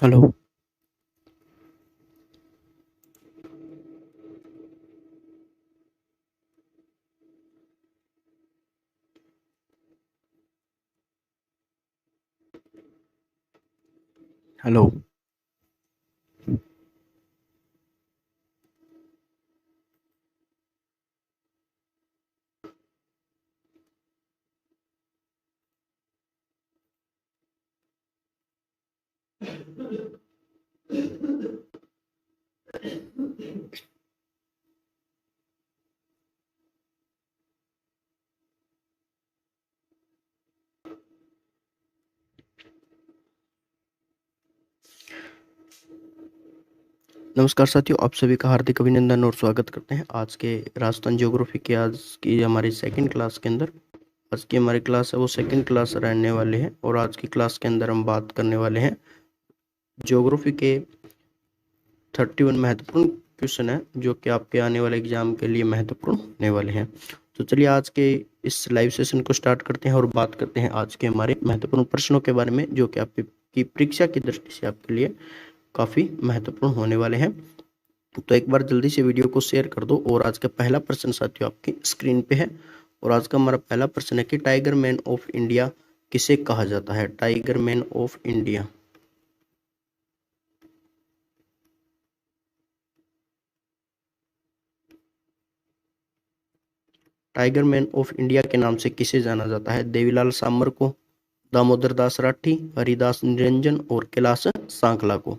Hello. Hello. नमस्कार साथियों, आप सभी का हार्दिक अभिनंदन और स्वागत करते हैं आज के राजस्थान ज्योग्राफी के आज की हमारी सेकंड क्लास के अंदर। आज की हमारी क्लास है वो सेकंड क्लास रहने वाले हैं और आज की क्लास के अंदर हम बात करने वाले हैं ज्योग्राफी के 31 महत्वपूर्ण क्वेश्चन है जो कि आपके आने वाले एग्जाम के लिए महत्वपूर्ण होने वाले हैं। तो चलिए आज के इस लाइव सेशन को स्टार्ट करते हैं और बात करते हैं आज के हमारे महत्वपूर्ण प्रश्नों के बारे में जो कि आपकी परीक्षा की दृष्टि से आपके लिए काफी महत्वपूर्ण होने वाले हैं। तो एक बार जल्दी से वीडियो को शेयर कर दो। और आज का पहला प्रश्न साथियों आपकी स्क्रीन पे है और आज का हमारा पहला प्रश्न है कि टाइगर मैन ऑफ इंडिया किसे कहा जाता है। Tiger man of India, tiger man of India के नाम से किसे जाना जाता है। देवीलाल सामर को, दामोदर दास राठी, हरिदास निरंजन और कैलाश सांकला को।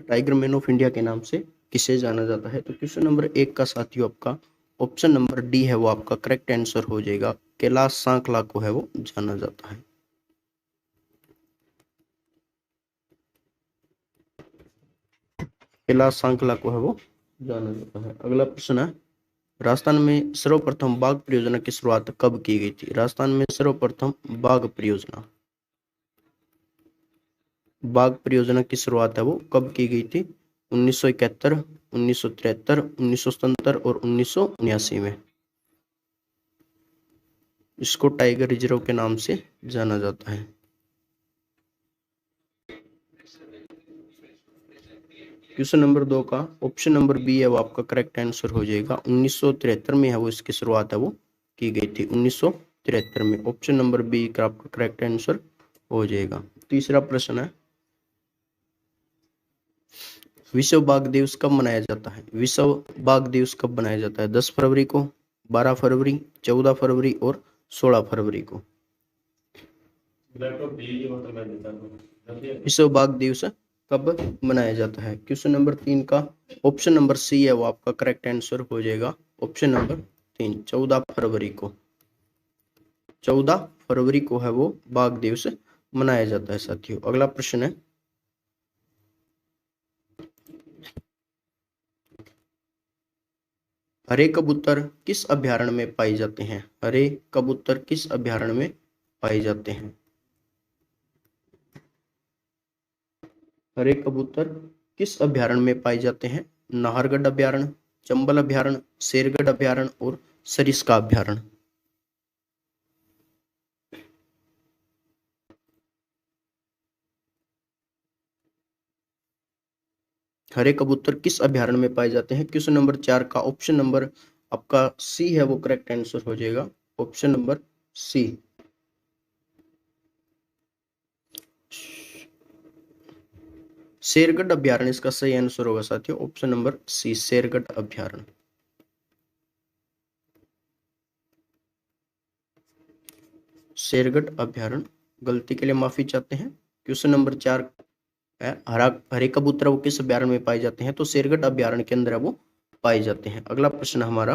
टाइगर मैन ऑफ इंडिया के नाम से किसे जाना जाता है। तो क्वेश्चन नंबर 1 का साथियों आपका ऑप्शन नंबर डी है वो आपका करेक्ट आंसर हो जाएगा। कैलाश सांकला को है वो जाना जाता है। कैलाश सांकला को है वो जाना जाता है। अगला प्रश्न है, राजस्थान में सर्वप्रथम बाघ परियोजना की शुरुआत कब की गई थी। राजस्थान में सर्वप्रथम बाघ परियोजना की शुरुआत है वो कब की गई थी। 1971, 1973, 1977 और 1979 में। इसको टाइगर रिजर्व के नाम से जाना जाता है। क्वेश्चन नंबर 2 का ऑप्शन नंबर बी है वो आपका करेक्ट आंसर हो जाएगा। 1973 में है वो इसकी शुरुआत है वो की गई थी। 1973 में ऑप्शन नंबर बी का आपका करेक्ट आंसर हो जाएगा। तीसरा प्रश्न है, विश्व बाघ दिवस कब मनाया जाता है। विश्व बाघ दिवस कब मनाया जाता है। 10 फरवरी को, 12 फरवरी, 14 फरवरी और 16 फरवरी को। विश्व बाघ दिवस कब मनाया जाता है। क्वेश्चन नंबर 3 का ऑप्शन नंबर सी है वो आपका करेक्ट आंसर हो जाएगा। ऑप्शन नंबर 3 14 फरवरी को। 14 फरवरी को है वो बाघ दिवस मनाया जाता है साथियों। अगला प्रश्न है, हरे कबूतर किस अभयारण्य में पाए जाते हैं। हरे कबूतर किस अभयारण्य में पाए जाते हैं। हरे कबूतर किस अभयारण्य में पाए जाते हैं। नाहरगढ़ अभयारण्य, चंबल अभयारण्य, शेरगढ़ अभयारण्य और सरिस्का अभयारण्य। हरे कबूतर किस अभयारण्य में पाए जाते हैं। क्वेश्चन नंबर 4 का ऑप्शन नंबर आपका सी है वो करेक्ट आंसर हो जाएगा। ऑप्शन नंबर सी, शेरगढ़ अभयारण्य इसका सही आंसर होगा साथियों। ऑप्शन नंबर सी, शेरगढ़ अभयारण्य। शेरगढ़ अभयारण्य, गलती के लिए माफी चाहते हैं। क्वेश्चन नंबर 4 है, हरे कबूतर वो किस अभयारण्य में पाए जाते हैं। तो शेरगढ़ अभयारण्य के अंदर वो पाए जाते हैं। अगला प्रश्न हमारा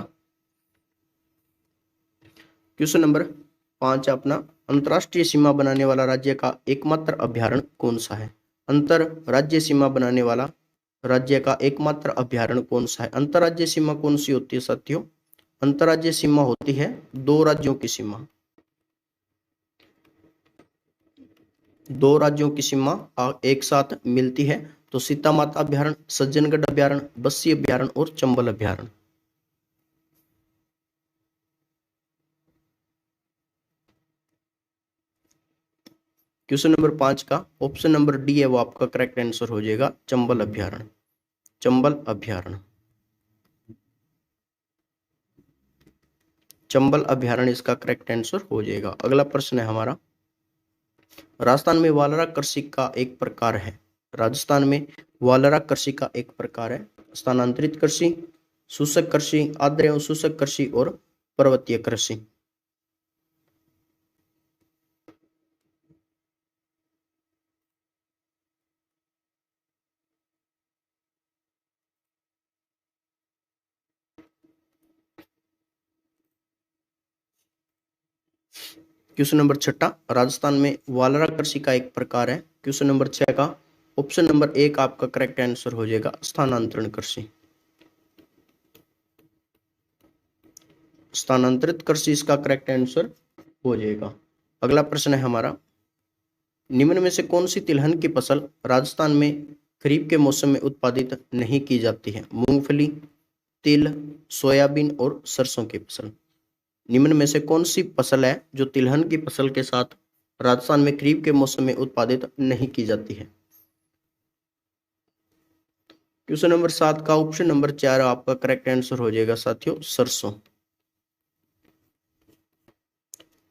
क्वेश्चन नंबर 5 अपना, अंतरराष्ट्रीय सीमा बनाने वाला राज्य का एकमात्र अभयारण्य कौन सा है। अंतर राज्य सीमा बनाने वाला राज्य का एकमात्र अभयारण्य कौन सा है। अंतरराज्यीय सीमा कौन सी होती है साथियों। अंतरराज्यीय सीमा होती है दो राज्यों की सीमा। दो राज्यों की सीमा एक साथ मिलती है। तो सीता माता अभयारण्य, सज्जनगढ़ अभयारण्य, बस्सी अभयारण्य और चंबल अभयारण्य। क्वेश्चन नंबर 5 का ऑप्शन नंबर डी है वो आपका करेक्ट आंसर हो जाएगा, चंबल अभ्यारण्य। चंबल अभ्यारण्य, चंबल अभ्यारण्य इसका करेक्ट आंसर हो जाएगा। अगला प्रश्न है हमारा, राजस्थान में वालरा कृषि का एक प्रकार है। राजस्थान में वालरा कृषि का एक प्रकार है स्थानांतरित कृषि, शुष्क कृषि, आर्द्र एवं शुष्क कृषि और पर्वतीय कृषि। क्वेश्चन नंबर 6, राजस्थान में वालरा कृषि का एक प्रकार है। क्वेश्चन नंबर 6 का ऑप्शन नंबर 1 आपका करेक्ट आंसर हो जाएगा, स्थानांतरण कृषि। स्थानांतरित कृषि इसका करेक्ट आंसर हो जाएगा। अगला प्रश्न है हमारा, निम्न में से कौन सी तिलहन की फसल राजस्थान में खरीफ के मौसम में उत्पादित नहीं की जाती है? मूंगफली, तिल, सोयाबीन और सरसों की फसल। निम्न में से कौन सी फसल है जो तिलहन की फसल के साथ राजस्थान में खरीफ के मौसम में उत्पादित नहीं की जाती है? क्वेश्चन नंबर 7 का ऑप्शन नंबर 4 आपका करेक्ट आंसर हो जाएगा साथियों, सरसों।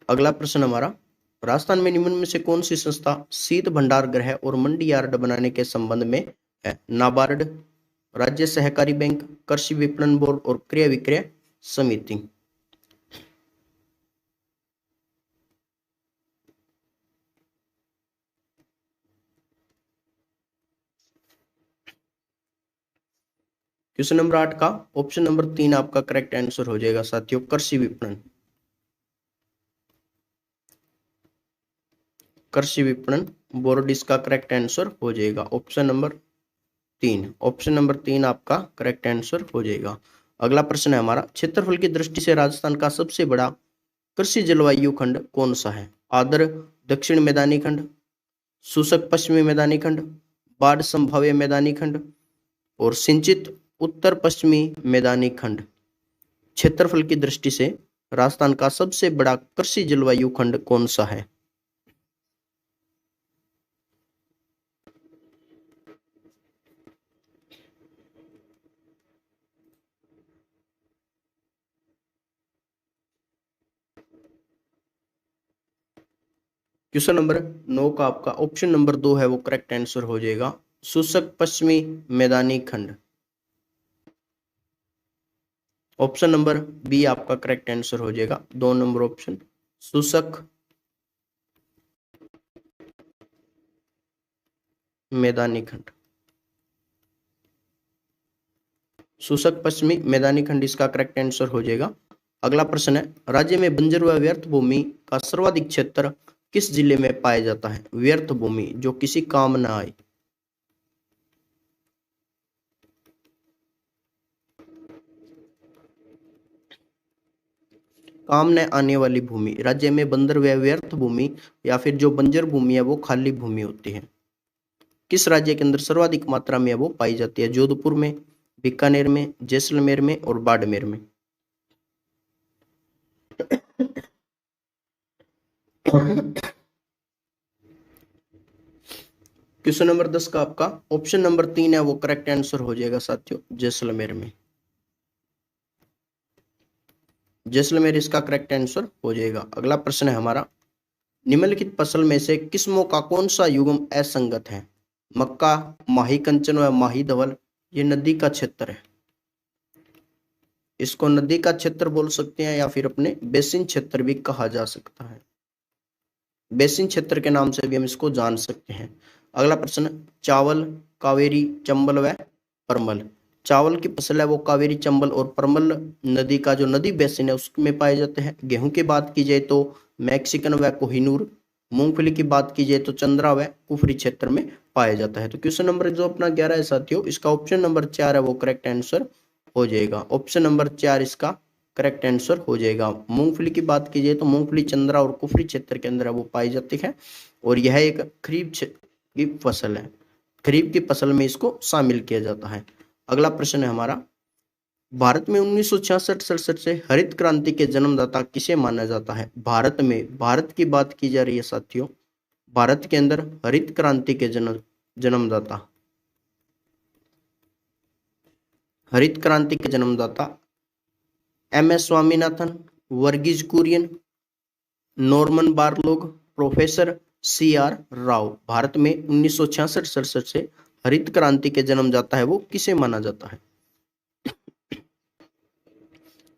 अगला प्रश्न हमारा, राजस्थान में निम्न में से कौन सी संस्था शीत भंडार गृह और मंडी यार्ड बनाने के संबंध में है? नाबार्ड, राज्य सहकारी बैंक, कृषि विपणन बोर्ड और क्रय विक्रय समिति। क्वेश्चन नंबर 8 का ऑप्शन नंबर 3 आपका करेक्ट आंसर हो जाएगा साथियों, कृषि विपणन। कृषि विपणन बोर्ड इसका करेक्ट आंसर हो जाएगा, ऑप्शन नंबर 3। ऑप्शन नंबर 3 आपका करेक्ट आंसर हो जाएगा। अगला प्रश्न है हमारा, क्षेत्रफल की दृष्टि से राजस्थान का सबसे बड़ा कृषि जलवायु खंड कौन सा है? आर्द्र दक्षिण मैदानी खंड, शुष्क पश्चिमी मैदानी खंड, बाढ़ संभाव्य मैदानी खंड और सिंचित उत्तर पश्चिमी मैदानी खंड। क्षेत्रफल की दृष्टि से राजस्थान का सबसे बड़ा कृषि जलवायु खंड कौन सा है? क्वेश्चन नंबर 9 का आपका ऑप्शन नंबर 2 है वो करेक्ट आंसर हो जाएगा, शुष्क पश्चिमी मैदानी खंड। ऑप्शन नंबर बी आपका करेक्ट आंसर हो जाएगा, 2 नंबर ऑप्शन, शुष्क मैदानी खंड। शुष्क पश्चिमी मैदानी खंड इसका करेक्ट आंसर हो जाएगा। अगला प्रश्न है, राज्य में बंजर व व्यर्थ भूमि का सर्वाधिक क्षेत्र किस जिले में पाया जाता है? व्यर्थ भूमि जो किसी काम न आए। काम न आने वाली भूमि राज्य में बंजर व व्यर्थ भूमि या फिर जो बंजर भूमि है वो खाली भूमि होती है, किस राज्य के अंदर सर्वाधिक मात्रा में वो पाई जाती है? जोधपुर में, बीकानेर में, जैसलमेर में और बाड़मेर में। क्वेश्चन नंबर 10 का आपका ऑप्शन नंबर 3 है वो करेक्ट आंसर हो जाएगा साथियों, जैसलमेर में। जैसलमेर इसका करेक्ट आंसर हो जाएगा। अगला प्रश्न है हमारा, निम्नलिखित फसल में से किस्मों का कौन सा युग्म असंगत है? मक्का, माही कंचन व माही धवल। ये नदी का क्षेत्र है, इसको नदी का क्षेत्र बोल सकते हैं या फिर अपने बेसिन क्षेत्र भी कहा जा सकता है। बेसिन क्षेत्र के नाम से भी हम इसको जान सकते हैं। अगला प्रश्न, चावल, कावेरी, चंबल व परमल। चावल की फसल है वो कावेरी, चंबल और परमल नदी का जो नदी बेसिन है उसमें पाए जाते हैं। गेहूं की बात की जाए तो मैक्सिकन व कोहिनूर। मूंगफली की बात की जाए तो चंद्रा व कुफरी क्षेत्र में पाया जाता है। तो क्वेश्चन नंबर जो अपना 11 है साथियों, इसका ऑप्शन नंबर 4 है वो करेक्ट आंसर हो जाएगा। ऑप्शन नंबर 4 इसका करेक्ट आंसर हो जाएगा। मूंगफली की बात की जाए तो मूंगफली चंद्रा और कुफरी क्षेत्र के अंदर वो पाई जाती है और यह एक खरीफ की फसल है, खरीफ की फसल में इसको शामिल किया जाता है। अगला प्रश्न है हमारा, भारत में 1966-67 से हरित क्रांति के जन्मदाता किसे माना जाता है? भारत में, भारत की बात की जा रही है साथियों, भारत के अंदर हरित क्रांति के जन्मदाता, हरित क्रांति के जन्मदाता M S. Swaminathan, Verghese Kurien, Norman Borlaug, professor C R. Rao. Bharat में 1966-67 से हरित क्रांति के जन्म जाता है वो किसे माना जाता है?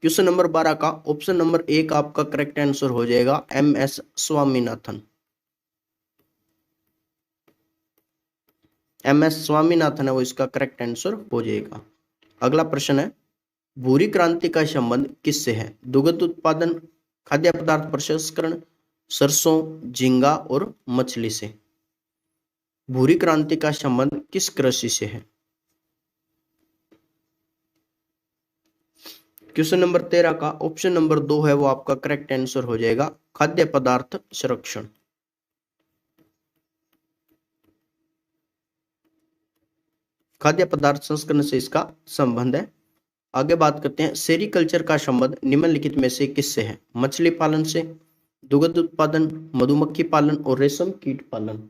क्वेश्चन नंबर 12 का ऑप्शन नंबर 1 आपका करेक्ट आंसर हो जाएगा एम.एस. स्वामीनाथन। एम.एस. स्वामीनाथन है वो इसका करेक्ट आंसर हो जाएगा। अगला प्रश्न है, भूरी क्रांति का संबंध किससे है? दुग्ध उत्पादन, खाद्य पदार्थ प्रसंस्करण, सरसों, झींगा और मछली से। भूरी क्रांति का संबंध किस कृषि से है? क्वेश्चन नंबर 13 का ऑप्शन नंबर 2 है वो आपका करेक्ट आंसर हो जाएगा खाद्य पदार्थ संरक्षण। खाद्य पदार्थ संस्करण से इसका संबंध है। आगे बात करते हैं, सेरीकल्चर का संबंध निम्नलिखित में से किससे है? मछली पालन से, दुग्ध उत्पादन, मधुमक्खी पालन और रेशम कीट पालन।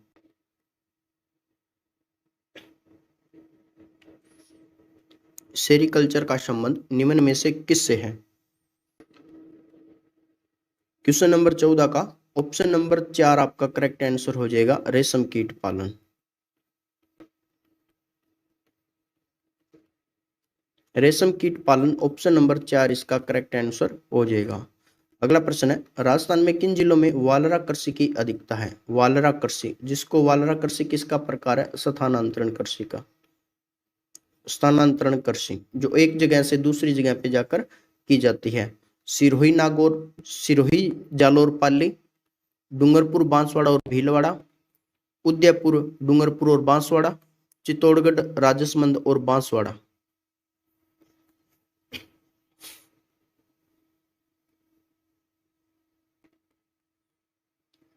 सेरीकल्चर का संबंध निम्न में से किससे है? क्वेश्चन नंबर 14 का ऑप्शन नंबर 4 आपका करेक्ट आंसर हो जाएगा रेशम कीट पालन। रेशम कीट पालन ऑप्शन नंबर 4 इसका करेक्ट आंसर हो जाएगा। अगला प्रश्न है, राजस्थान में किन जिलों में वालरा कृषि की अधिकता है? वालरा कृषि, जिसको वालरा कृषि किसका प्रकार है? स्थानांतरण कृषि का। स्थानांतरण कृषि जो एक जगह से दूसरी जगह पे जाकर की जाती है। सिरोही नागौर, सिरोही जालोर पाली, डूंगरपुर बांसवाड़ा और भीलवाड़ा, उदयपुर डूंगरपुर और बांसवाड़ा, चित्तौड़गढ़ राजसमंद और बांसवाड़ा।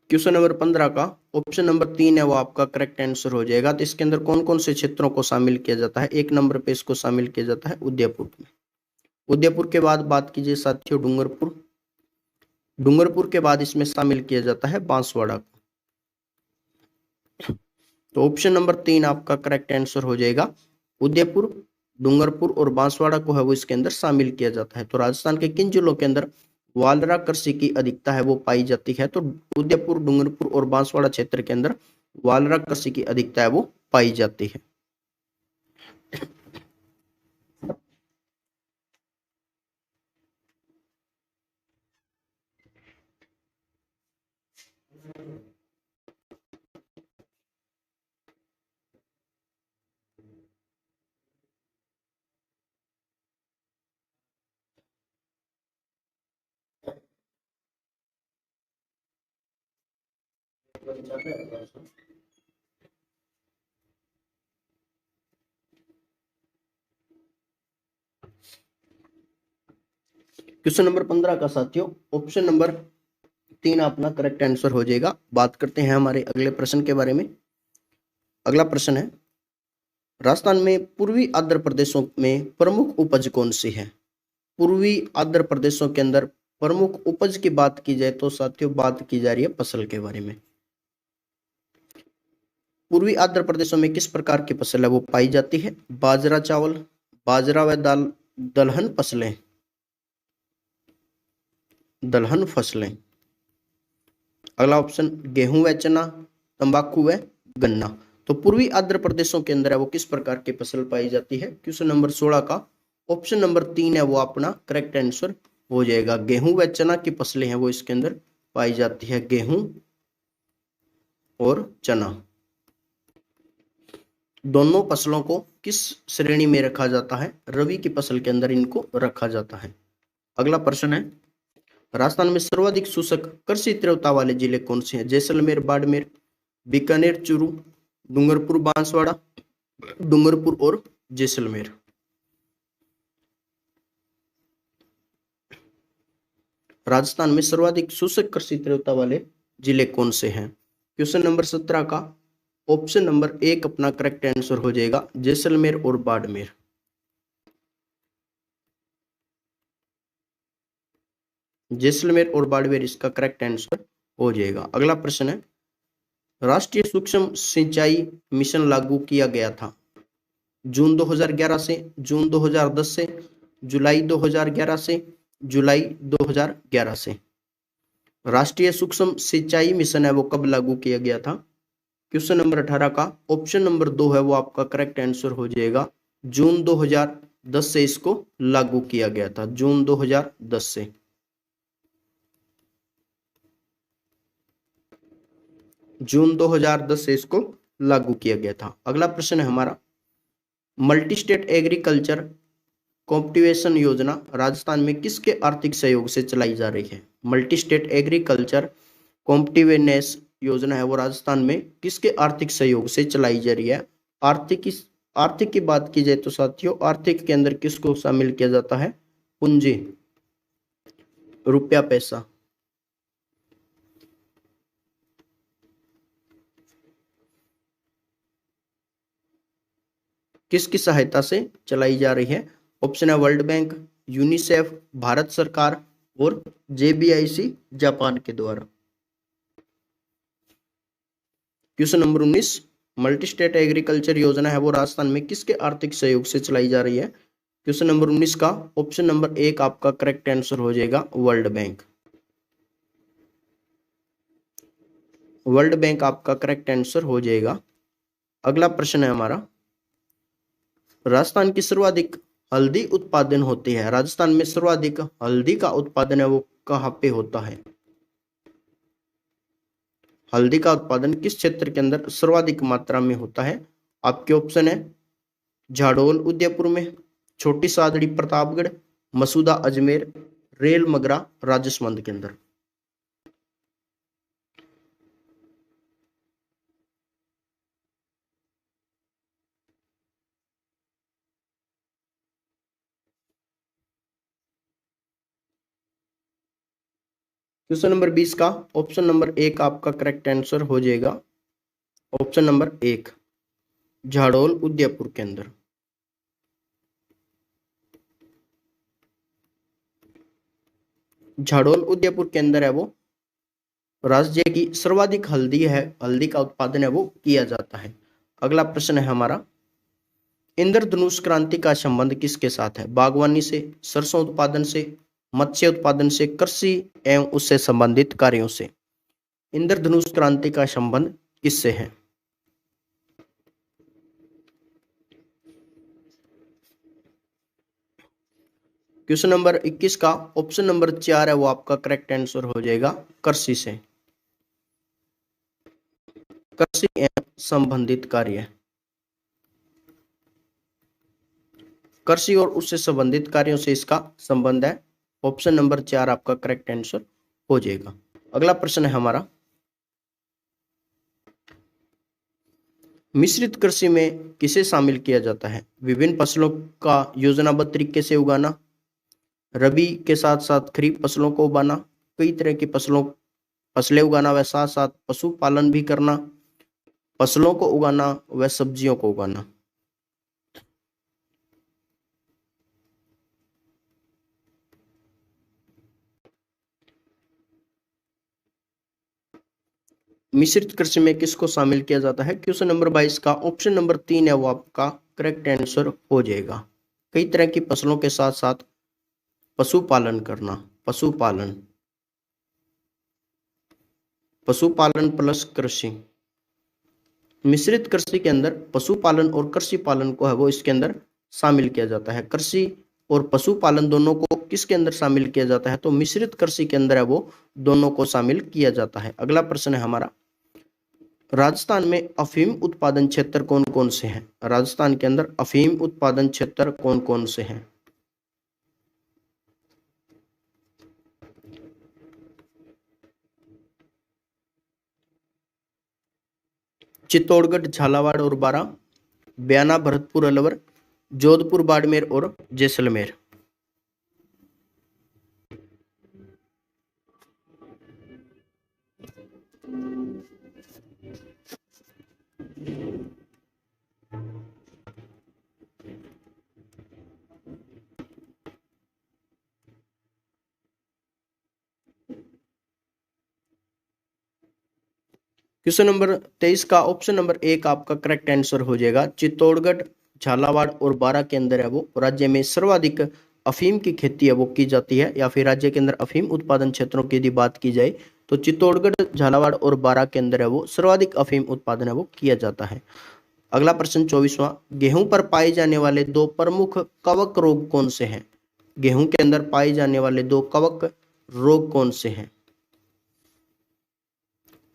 क्वेश्चन नंबर 15 का ऑप्शन नंबर 3 है वो आपका करेक्ट आंसर हो जाएगा। तो इसके अंदर कौन कौन से क्षेत्रों को शामिल किया जाता है? एक नंबर पे इसको शामिल किया जाता है उदयपुर में। उदयपुर के बाद बात कीजिए साथियों डूंगरपुर, डूंगरपुर के बाद इसमें शामिल किया जाता है बांसवाड़ा को। तो ऑप्शन नंबर 3 आपका करेक्ट आंसर हो जाएगा। उदयपुर, डूंगरपुर और बांसवाड़ा को है वो इसके अंदर शामिल किया जाता है। तो राजस्थान के किन जिलों के अंदर वालरा कृषि की अधिकता है वो पाई जाती है? तो उदयपुर, डूंगरपुर और बांसवाड़ा क्षेत्र के अंदर वालरा कृषि की अधिकता है वो पाई जाती है। क्वेश्चन नंबर 15 का साथियों ऑप्शन नंबर 3 अपना करेक्ट आंसर हो जाएगा। बात करते हैं हमारे अगले प्रश्न के बारे में। अगला प्रश्न है, राजस्थान में पूर्वी आंध्र प्रदेशों में प्रमुख उपज कौन सी है? पूर्वी आंध्र प्रदेशों के अंदर प्रमुख उपज की बात की जाए तो साथियों बात की जा रही है फसल के बारे में। पूर्वी आंध्र प्रदेशों में किस प्रकार की फसल है वो पाई जाती है? बाजरा चावल, बाजरा व दाल, दलहन फसलें, दलहन फसलें। अगला ऑप्शन गेहूं व चना, तंबाकू व गन्ना। तो पूर्वी आंध्र प्रदेशों के अंदर है वो किस प्रकार की फसल पाई जाती है? क्वेश्चन नंबर 16 का ऑप्शन नंबर 3 है वो अपना करेक्ट आंसर हो जाएगा। गेहूं व चना की फसलें हैं वो इसके अंदर पाई जाती है, गेहूं और चना। दोनों फसलों को किस श्रेणी में रखा जाता है? रबी की फसल के अंदर इनको रखा जाता है। अगला प्रश्न है, राजस्थान में सर्वाधिक शुष्क कृषि तीव्रता वाले जिले कौन से हैं? जैसलमेर, बाड़मेर, बीकानेर, चूरू, डूंगरपुर बांसवाड़ा, डूंगरपुर और जैसलमेर। राजस्थान में सर्वाधिक शुष्क कृषि तीव्रता वाले जिले कौन से हैं? क्वेश्चन नंबर 17 का ऑप्शन नंबर 1 अपना करेक्ट आंसर हो जाएगा जैसलमेर और बाड़मेर। जैसलमेर और बाड़मेर इसका करेक्ट आंसर हो जाएगा। अगला प्रश्न है, राष्ट्रीय सूक्ष्म सिंचाई मिशन लागू किया गया था? जून 2011 से, जून 2010 से, जुलाई 2011 से, जुलाई 2011 से। राष्ट्रीय सूक्ष्म सिंचाई मिशन है वो कब लागू किया गया था? क्वेश्चन नंबर 18 का ऑप्शन नंबर 2 है वो आपका करेक्ट आंसर हो जाएगा। जून 2010 से इसको लागू किया गया था, जून 2010 से। जून 2010 से इसको लागू किया गया था। अगला प्रश्न है हमारा, मल्टी स्टेट एग्रीकल्चर कॉम्पिटिवेशन योजना राजस्थान में किसके आर्थिक सहयोग से चलाई जा रही है? मल्टी स्टेट एग्रीकल्चर कॉम्पिटिवेनेस योजना है वो राजस्थान में किसके आर्थिक सहयोग से चलाई जा रही है? आर्थिक की बात की जाए तो साथियों, आर्थिक के अंदर किसको शामिल किया जाता है? पूंजी, रुपया, पैसा। किसकी सहायता से चलाई जा रही है? ऑप्शन है वर्ल्ड बैंक, यूनिसेफ, भारत सरकार और जेबीआईसी जापान के द्वारा। Question number 19, multi state agriculture योजना है वो राजस्थान में किसके आर्थिक सहयोग से चलाई जा रही है? क्वेश्चन नंबर 19 का ऑप्शन नंबर 1 आपका करेक्ट आंसर हो जाएगा, वर्ल्ड बैंक। वर्ल्ड बैंक आपका करेक्ट आंसर हो जाएगा। अगला प्रश्न है हमारा, राजस्थान की सर्वाधिक हल्दी उत्पादन होती है, राजस्थान में सर्वाधिक हल्दी का उत्पादन है वो कहाँ पे होता है? हल्दी का उत्पादन किस क्षेत्र के अंदर सर्वाधिक मात्रा में होता है? आपके ऑप्शन है झाडोल उदयपुर में, छोटी सादड़ी प्रतापगढ़, मसूदा अजमेर, रेल मगरा राजसमंद के अंदर। क्वेश्चन नंबर 20 का ऑप्शन नंबर 1 आपका करेक्ट आंसर हो जाएगा, ऑप्शन नंबर 1 झाडोल उदयपुर के अंदर। झाडोल उदयपुर के अंदर है वो राज्य की सर्वाधिक हल्दी है, हल्दी का उत्पादन है वो किया जाता है। अगला प्रश्न है हमारा, इंद्रधनुष क्रांति का संबंध किसके साथ है? बागवानी से, सरसों उत्पादन से, मत्स्य उत्पादन से, कृषि एवं उससे संबंधित कार्यों से। इंद्रधनुष क्रांति का संबंध किससे है? क्वेश्चन नंबर 21 का ऑप्शन नंबर 4 है वो आपका करेक्ट आंसर हो जाएगा, कृषि से। कृषि एवं संबंधित कार्य, कृषि और उससे संबंधित कार्यों से इसका संबंध है। ऑप्शन नंबर 4 आपका करेक्ट आंसर हो जाएगा। अगला प्रश्न है हमारा, मिश्रित कृषि में किसे शामिल किया जाता है? विभिन्न फसलों का योजनाबद्ध तरीके से उगाना, रबी के साथ साथ खरीफ फसलों को उगाना, कई तरह की फसलें उगाना व साथ साथ पशुपालन भी करना, फसलों को उगाना व सब्जियों को उगाना। मिश्रित कृषि में किसको शामिल किया जाता है? क्वेश्चन नंबर 22 का ऑप्शन नंबर 3 है वो आपका करेक्ट आंसर हो जाएगा। कई तरह की फसलों के साथ साथ पशुपालन करना, पशुपालन, पशुपालन प्लस कृषि। मिश्रित कृषि के अंदर पशुपालन और कृषि पालन को है वो इसके अंदर शामिल किया जाता है। कृषि और पशुपालन दोनों को किसके अंदर शामिल किया जाता है? तो मिश्रित कृषि के अंदर है वो दोनों को शामिल किया जाता है। अगला प्रश्न है हमारा, राजस्थान में अफीम उत्पादन क्षेत्र कौन कौन से हैं? राजस्थान के अंदर अफीम उत्पादन क्षेत्र कौन कौन से हैं? चित्तौड़गढ़, झालावाड़ और बारा, बयाना, भरतपुर, अलवर, जोधपुर, बाड़मेर और जैसलमेर। क्वेश्चन नंबर 23 का ऑप्शन नंबर ए का आपका करेक्ट आंसर हो जाएगा। चित्तौड़गढ़, झालावाड़ और बारां के अंदर है वो राज्य में सर्वाधिक अफीम की खेती है वो की जाती है, या फिर राज्य के अंदर अफीम उत्पादन क्षेत्रों की यदि बात की जाए तो चित्तौड़गढ़, झालावाड़ और बारां के अंदर है वो सर्वाधिक अफीम उत्पादन है वो किया जाता है। अगला प्रश्न 24वां, गेहूं पर पाए जाने वाले दो प्रमुख कवक रोग कौन से हैं? गेहूं के अंदर पाए जाने वाले दो कवक रोग कौन से हैं?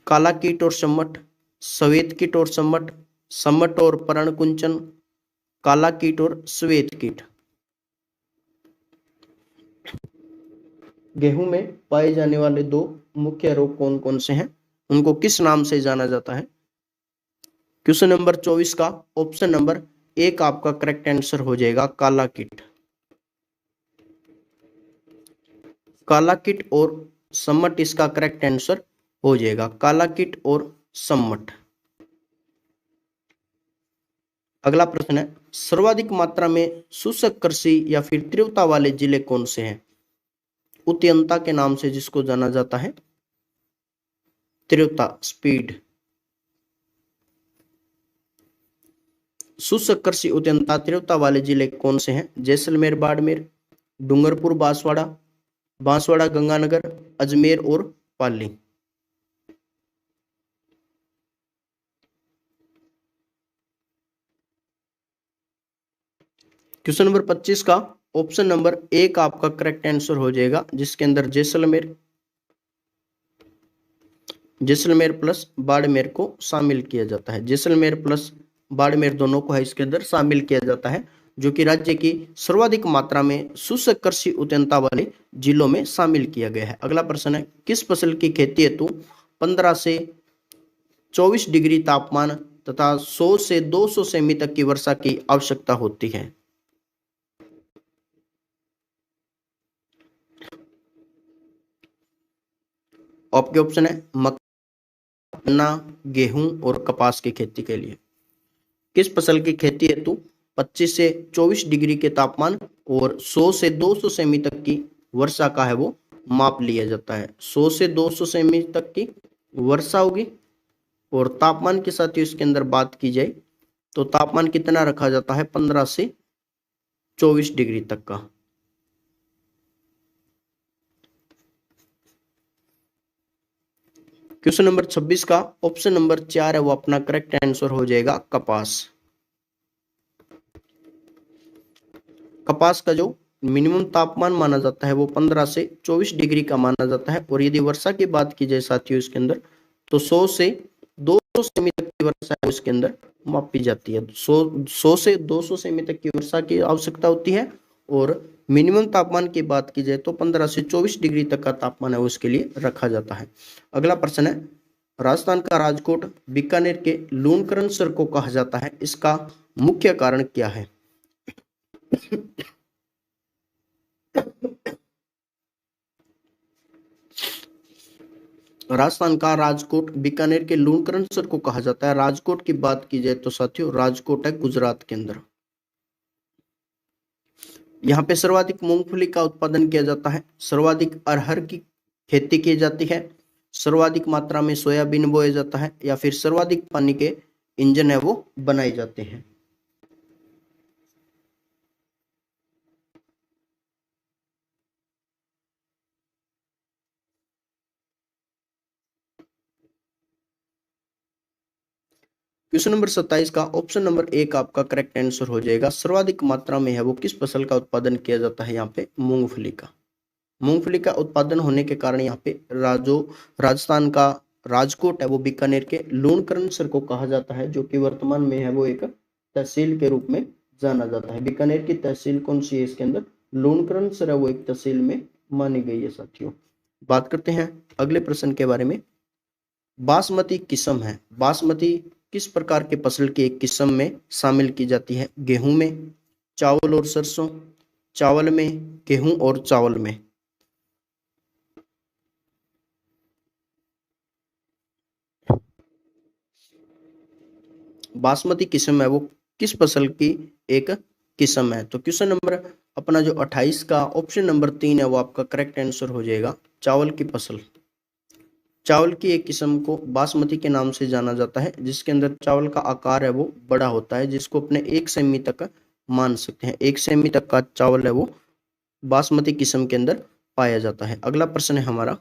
काला कीट और सम्मट, श्वेत कीट और सम्मट, सम्मट और पर्णकुंचन, काला कीट और श्वेत कीट। गेहूं में पाए जाने वाले दो मुख्य रोग कौन कौन से हैं, उनको किस नाम से जाना जाता है? क्वेश्चन नंबर 24 का ऑप्शन नंबर ए का आपका करेक्ट आंसर हो जाएगा काला कीट। काला कीट और सम्मट इसका करेक्ट आंसर हो जाएगा, काला कीट और सम्मट। अगला प्रश्न है, सर्वाधिक मात्रा में शुष्क कृषि या फिर तीव्रता वाले जिले कौन से हैं? उत्यंता के नाम से जिसको जाना जाता है, तीव्रता स्पीड। शुष्क कृषि उत्यंता तीव्रता वाले जिले कौन से हैं? जैसलमेर, बाड़मेर, डूंगरपुर, बांसवाड़ा, बांसवाड़ा, गंगानगर, अजमेर और पाली। क्वेश्चन नंबर 25 का ऑप्शन नंबर ए का आपका करेक्ट आंसर हो जाएगा, जिसके अंदर जैसलमेर, जैसलमेर प्लस बाड़मेर को शामिल किया जाता है। जैसलमेर प्लस बाड़मेर दोनों को है इसके अंदर शामिल किया जाता है, जो कि राज्य की सर्वाधिक मात्रा में शुष्क कृषि उत्यंता वाले जिलों में शामिल किया गया है। अगला प्रश्न है, किस फसल की खेती हेतु 15 से 24 डिग्री तापमान तथा 100 से 200 सेमी तक की वर्षा की आवश्यकता होती है? आपके ऑप्शन है मक्का, गेहूं और कपास की खेती के लिए। किस फसल की खेती हेतु 25 से 24 डिग्री के तापमान और 100 से 200 सेमी तक की वर्षा का है वो माप लिया जाता है? 100 से 200 सेमी तक की वर्षा होगी, और तापमान के साथ ही इसके अंदर बात की जाए तो तापमान कितना रखा जाता है? 15 से 24 डिग्री तक का। क्वेश्चन नंबर 26 का ऑप्शन नंबर 4 है वो अपना करेक्ट आंसर हो जाएगा कपास। कपास का जो मिनिमम तापमान माना जाता है वो 15 से 24 डिग्री का माना जाता है, और यदि वर्षा की बात की जाए साथियों इसके अंदर तो 100 से 200 सेमी तक की वर्षा है इसके अंदर मापी जाती है। 100 से 200 सेमी तक की वर्षा की आवश्यकता होती है, और मिनिमम तापमान की बात की जाए तो 15 से 24 डिग्री तक का तापमान है उसके लिए रखा जाता है। अगला प्रश्न है, राजस्थान का राजकोट बीकानेर के लूणकरण सर को कहा जाता है, इसका मुख्य कारण क्या है? राजस्थान का राजकोट बीकानेर के लूणकरण सर को कहा जाता है। राजकोट की बात की जाए तो साथियों राजकोट है गुजरात के अंदर। यहाँ पे सर्वाधिक मूंगफली का उत्पादन किया जाता है, सर्वाधिक अरहर की खेती की जाती है, सर्वाधिक मात्रा में सोयाबीन बोया जाता है, या फिर सर्वाधिक पानी के इंजन है वो बनाए जाते हैं? क्वेश्चन नंबर 27 का ऑप्शन नंबर ए का आपका करेक्ट आंसर हो जाएगा, सर्वाधिक मात्रा में है वो किस फसल का उत्पादन किया जाता है? यहाँ पे मूंगफली का। मूंगफली का उत्पादन होने के कारण यहाँ पे राजस्थान का राजकोट है वो बीकानेर के लूणकरण सर को कहा जाता है, जो कि वर्तमान में है वो एक तहसील के रूप में जाना जाता है। बीकानेर की तहसील कौन सी है इसके अंदर? लूणकरण सर है वो एक तहसील में मानी गई है साथियों। बात करते हैं अगले प्रश्न के बारे में। बासमती किस्म है, बासमती किस प्रकार के फसल की एक किस्म में शामिल की जाती है? गेहूं में, चावल और सरसों, चावल में, गेहूं और चावल में। बासमती किस्म है वो किस फसल की एक किस्म है? तो क्वेश्चन नंबर अपना जो 28 का ऑप्शन नंबर 3 है वो आपका करेक्ट आंसर हो जाएगा, चावल की फसल। चावल की एक किस्म को बासमती के नाम से जाना जाता है, जिसके अंदर चावल का आकार है वो बड़ा होता है, जिसको अपने 1 सेमी तक मान सकते हैं। 1 सेमी तक का चावल है वो बासमती किस्म के अंदर पाया जाता है। अगला प्रश्न है हमारा,